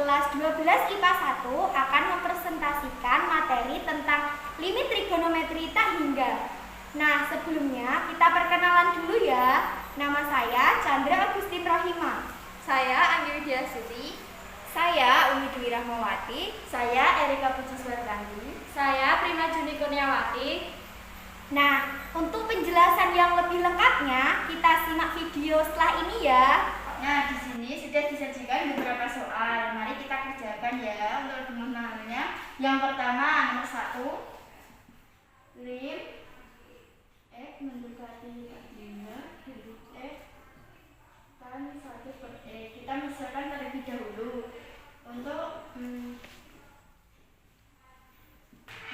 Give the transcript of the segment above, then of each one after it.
kelas 12 IPA 1 akan mempresentasikan materi tentang limit trigonometri tak hingga. Nah, sebelumnya kita perkenalan dulu ya. Nama saya Chandra Agustin Rohima. Saya Anggi Widyasuti. Saya Umi Dwi Rahmawati. Saya Erika Pujisuwardandi. Saya Prima Juni Kurniawati. Nah, untuk penjelasan yang lebih lengkapnya, kita simak video setelah ini ya. Nah, di sini sudah disajikan beberapa soal. Mari kita kerjakan ya untuk mengenalnya. Yang pertama, nomor 1. Lim X mendekati 5 dari X kan 1/X. Kita misalkan terlebih dahulu untuk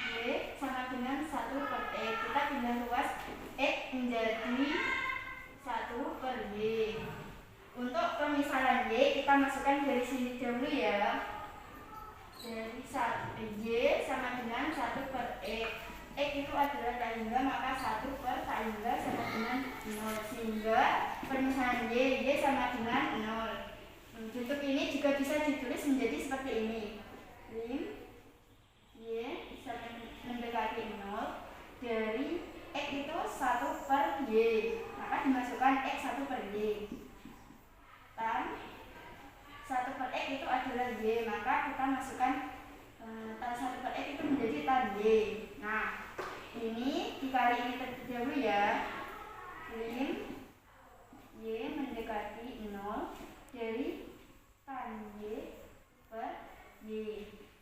Y sama dengan 1/X. Kita pindah ruas X menjadi 1/Y. Untuk pemisahan Y kita masukkan dari sini dahulu ya. Dari Y sama dengan 1/X. X itu adalah tak hingga, maka 1/tak hingga sama dengan 0. Sehingga pemisahan Y sama dengan 0. Bentuk ini juga bisa ditulis menjadi seperti ini. Lim Y sama mendekati 0 dari X itu 1/Y, maka dimasukkan X 1/Y. Tan 1/X itu adalah Y, maka kita masukkan tan 1/X itu menjadi tan Y. Nah, ini dikali ini terlebih dahulu ya. Lim Y mendekati 0 dari tan Y/Y.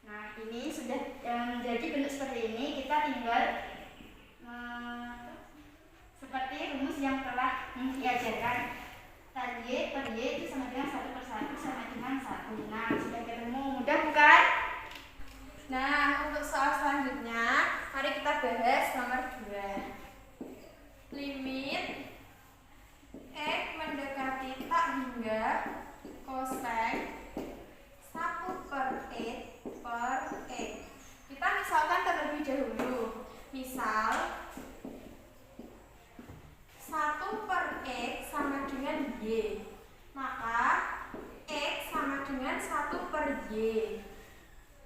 Nah, ini sudah menjadi bentuk seperti ini. Kita tinggal seperti rumus yang telah diajarkan. Tan Y/Y itu sama dengan 1/1 sama dengan 1. Nah, sudah ketemu, mudah bukan? Nah, untuk soal selanjutnya, mari kita bahas nomor 2. Limit X mendekati tak hingga cosec 1/X/X. Kita misalkan terlebih dahulu. Misal 1/X sama dengan Y, maka X sama dengan 1/Y.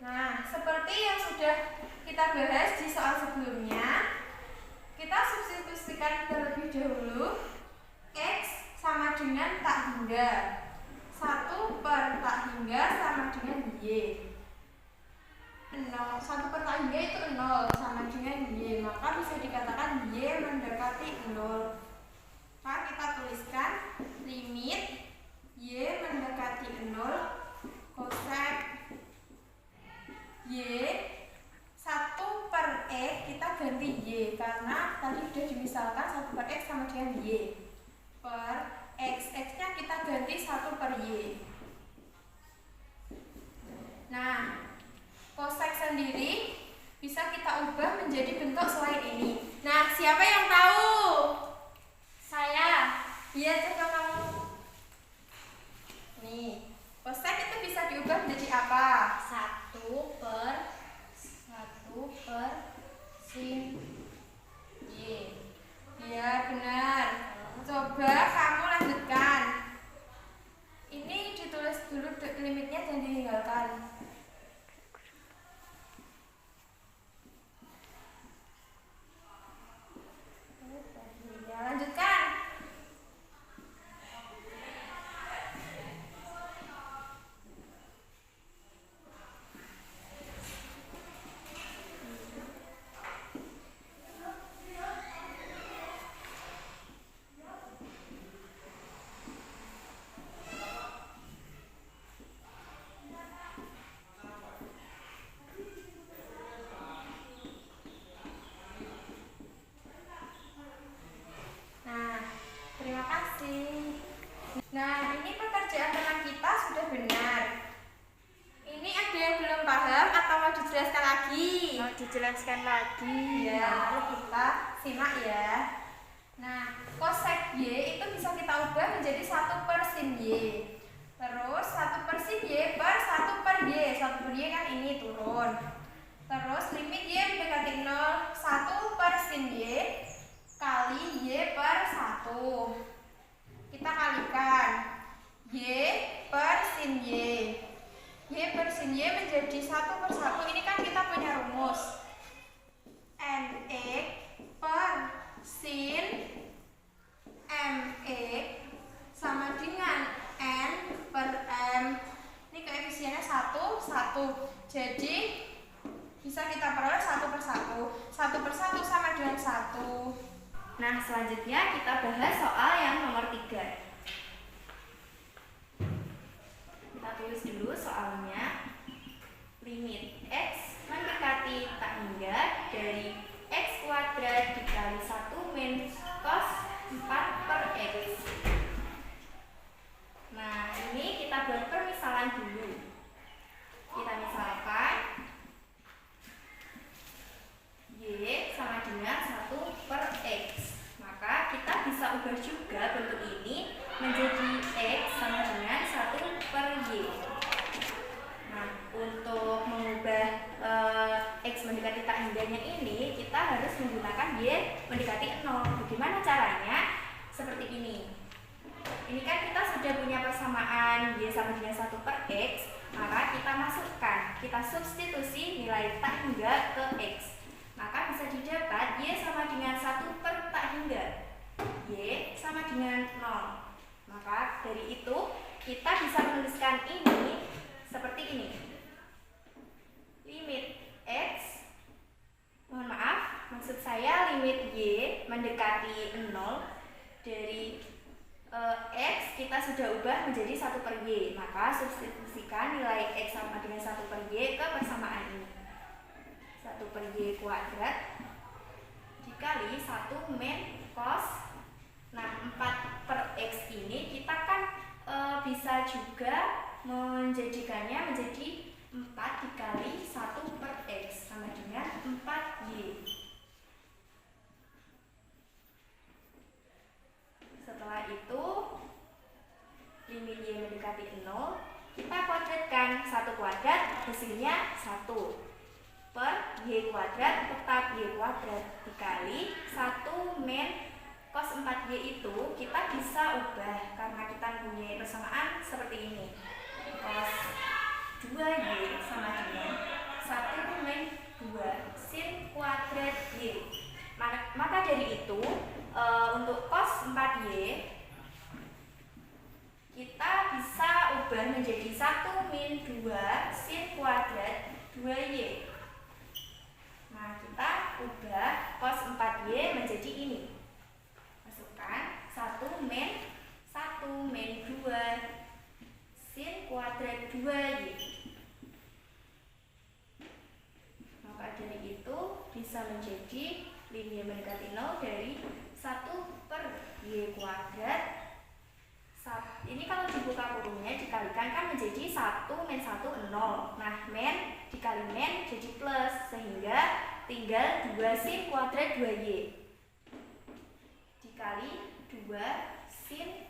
Nah, seperti yang sudah kita bahas di soal sebelumnya, kita substitusikan terlebih dahulu. X sama dengan tak hingga, 1/tak hingga sama dengan Y. 1/tak hingga itu 0 sama dengan Y, maka bisa dikatakan Y mendekati 0. Maka kita tuliskan limit Y mendekati 0 cosec Y 1/X, kita ganti Y karena tadi sudah dimisalkan 1/X sama dengan Y per X. X-nya kita ganti 1/Y. Nah, cosec sendiri bisa kita ubah menjadi bentuk selain ini. Nah, siapa yang tahu? Saya. Iya, coba kamu. Nih, cosec itu bisa diubah menjadi apa? 1/sin Y. Iya, benar. Coba kamu lanjutkan. Ini ditulis dulu limitnya dan ditinggalkan. Ya, lanjutkan. Nah, ini pekerjaan teman kita sudah benar. Ini ada yang belum paham atau mau dijelaskan lagi? Mau dijelaskan lagi. Ya, lalu kita simak ya. Nah, cosec Y itu bisa kita ubah menjadi 1/sin Y. Terus 1/sin Y per 1/Y. 1/Y kan ini turun. Terus limit Y mendekati 0, 1/sin Y kali Y per 1. Kita kalikan Y per sin Y. Y sin Y menjadi 1/1. Ini kan kita punya rumus NX per sin MX sama dengan N per M. Ini koefisiennya 1, 1. Jadi bisa kita peroleh 1/1. 1/1 sama dengan 1. Nah, selanjutnya kita bahas soal yang nomor 3. Kita tulis dulu soalnya. Limit X mendekati tak hingga dari X kuadrat dikali 1 min cos 4 per X. Nah, ini kita buat permisalan dulu. Kita misalkan Y sama dengan 1 per X. Maka kita bisa ubah juga bentuk ini menjadi X sama dengan 1 per Y. Nah, untuk mengubah X mendekati tak hingganya ini, kita harus menggunakan Y mendekati 0. Bagaimana caranya? Seperti ini. Ini kan kita sudah punya persamaan Y sama dengan 1 per X. Maka kita masukkan, kita substitusi nilai tak hingga ke X. Maka bisa didapat Y sama dengan 1 per tak hingga. Y sama dengan 0. Maka dari itu kita bisa menuliskan ini seperti ini. Limit X, mohon maaf, maksud saya limit Y mendekati 0 dari X kita sudah ubah menjadi 1 per Y. Maka substitusikan nilai X sama dengan 1 per Y ke persamaan ini. 1 per Y kuadrat dikali 1 min cos. Nah, 4 per X ini kita kan bisa juga menjadikannya menjadi 4 dikali 1 per X sama dengan 4Y. Setelah itu limit Y mendekati 0, kita kuadratkan 1 kuadrat, hasilnya 1 per Y kuadrat tetap Y kuadrat dikali 1 min cos 4Y itu kita bisa ubah karena kita punya persamaan seperti ini. Cos 2Y sama dengan 1 min 2 sin kuadrat Y. Maka dari itu untuk cos 4Y kita bisa ubah menjadi 1 min 2 sin kuadrat 2Y. Nah, kita ubah cos 4Y menjadi ini. Masukkan 1 min 2 sin kuadrat 2Y. Maka dari itu bisa menjadi limit mendekati 0 dari 1 per Y kuadrat. Ini kalau dibuka kurungnya dikalikan kan menjadi 1 min 1 0. Nah, min dikali min jadi plus, sehingga tinggal 2 sin kuadrat 2Y dikali 2 sin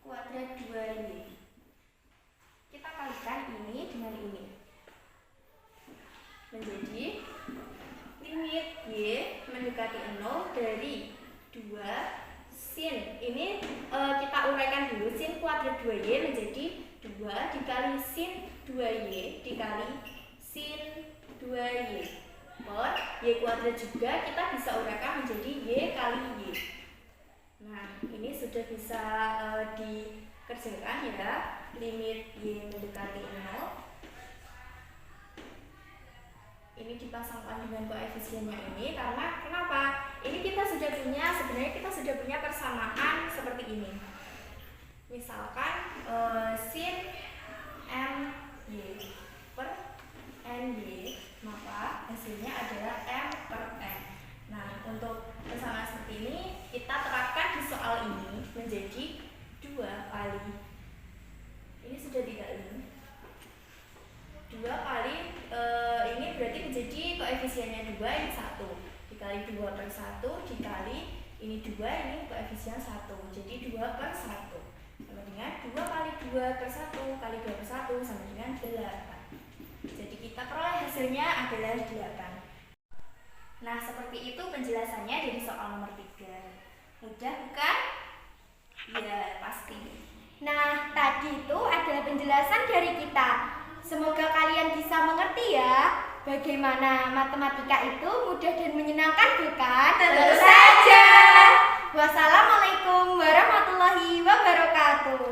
kuadrat 2Y. Kita kalikan ini dengan ini menjadi limit Y mendekati 0 dari 2 sin, ini kita uraikan dulu, sin kuadrat 2Y menjadi 2 dikali sin 2Y dikali sin 2Y per Y kuadrat juga kita bisa uraikan menjadi Y kali Y. Nah, ini sudah bisa dikerjakan ya, limit Y mendekati 0. Ini dipasangkan dengan koefisiennya ini karena kenapa? Ini kita sudah punya, sebenarnya kita sudah punya persamaan seperti ini. Misalkan sin MY per NY, maka hasilnya adalah M per N. Nah, untuk persamaan seperti ini kita terapkan di soal ini menjadi 2 kali, ini sudah tidak ini, 2 kali ini berarti menjadi koefisiennya 2, ini 1 dikali 2 per 1 dikali ini 2, ini koefisien 1, jadi 2 per 1 sama dengan 2 kali 2 per 1 kali 2 per 1 sama dengan 8. Jadi kita peroleh hasilnya adalah 8. Nah, seperti itu penjelasannya dari soal nomor 3. Mudah bukan? Ya, pasti. Nah, tadi itu adalah penjelasan dari kita. Semoga kalian bisa mengerti ya. Bagaimana matematika itu mudah dan menyenangkan, bukan? Tentu saja. Wassalamualaikum warahmatullahi wabarakatuh.